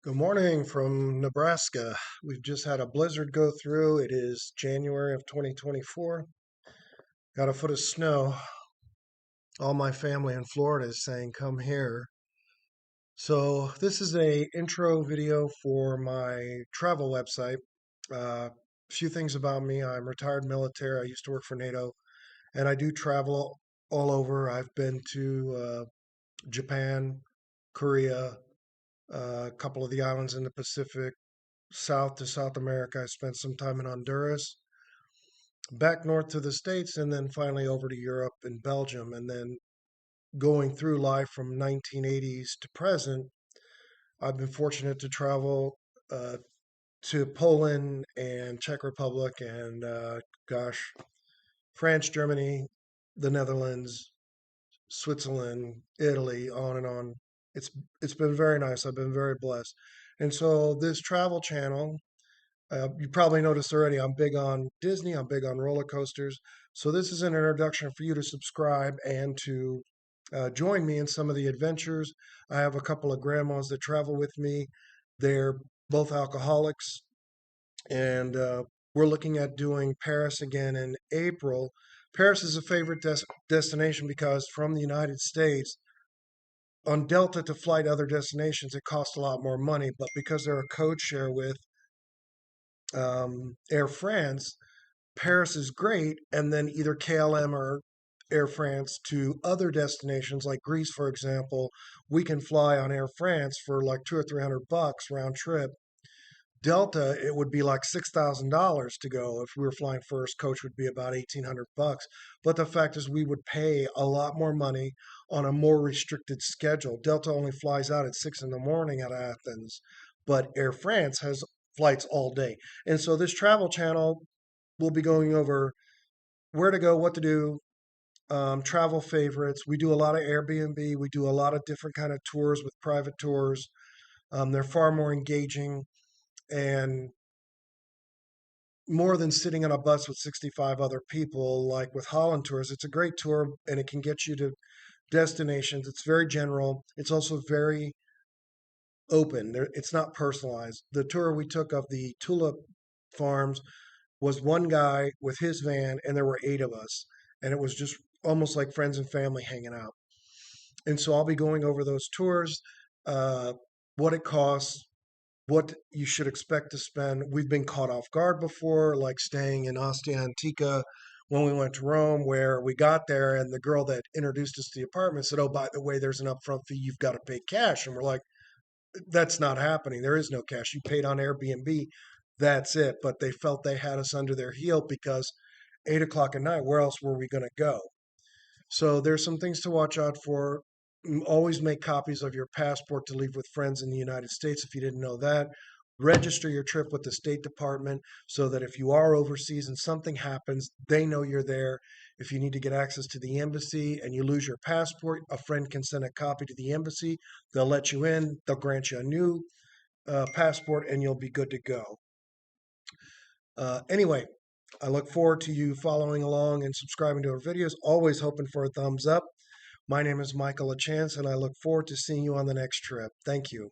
Good morning from Nebraska. We've just had a blizzard go through. It is January of 2024. Got a foot of snow. All my family in Florida is saying, come here. So this is a intro video for my travel website. A few things about me. I'm retired military. I used to work for NATO, and I do travel all over. I've been to Japan, Korea, a couple of the islands in the Pacific, south to South America. I spent some time in Honduras, back north to the States, and then finally over to Europe and Belgium. And then going through life from 1980s to present, I've been fortunate to travel uh, to Poland and Czech Republic and, gosh, France, Germany, the Netherlands, Switzerland, Italy, on and on. It's it's been very nice. I've been very blessed. And so this travel channel, you probably noticed already, I'm big on Disney, I'm big on roller coasters. So, this is an introduction for you to subscribe and to join me in some of the adventures. I have a couple of grandmas that travel with me. They're both alcoholics, and we're looking at doing Paris again in April. Paris is a favorite destination because from the United States, on Delta to fly to other destinations, it costs a lot more money. But because they're a code share with Air France, Paris is great, and then either KLM or Air France to other destinations like Greece, for example, we can fly on Air France for like 200 or 300 bucks round trip. Delta, it would be like $6,000 to go. If we were flying first, coach would be about 1,800 bucks. But the fact is, we would pay a lot more money on a more restricted schedule. Delta only flies out at 6 in the morning out of Athens, but Air France has flights all day. And so this travel channel will be going over where to go, what to do, travel favorites. We do a lot of Airbnb. We do a lot of different kind of tours with private tours. They're far more engaging and more than sitting on a bus with 65 other people, like with Holland Tours. It's a great tour and it can get you to destinations. It's very general. It's also very open. It's not personalized. The tour we took of the tulip farms was one guy with his van, and there were eight of us. And it was just almost like friends and family hanging out. And so I'll be going over those tours, uh, what it costs, what you should expect to spend. We've been caught off guard before, like staying in Ostia Antica when we went to Rome, where we got there and the girl that introduced us to the apartment said, "Oh, by the way, there's an upfront fee. You've got to pay cash." And we're like, "That's not happening. There is no cash. You paid on Airbnb. That's it." But they felt they had us under their heel because 8 o'clock at night, where else were we going to go? So there's some things to watch out for. Always make copies of your passport to leave with friends in the United States if you didn't know that. Register your trip with the State Department so that if you are overseas and something happens, they know you're there. If you need to get access to the embassy and you lose your passport, a friend can send a copy to the embassy. They'll let you in, they'll grant you a new passport, and you'll be good to go. Anyway, I look forward to you following along and subscribing to our videos, always hoping for a thumbs up. My name is Michael LaChance, and I look forward to seeing you on the next trip. Thank you.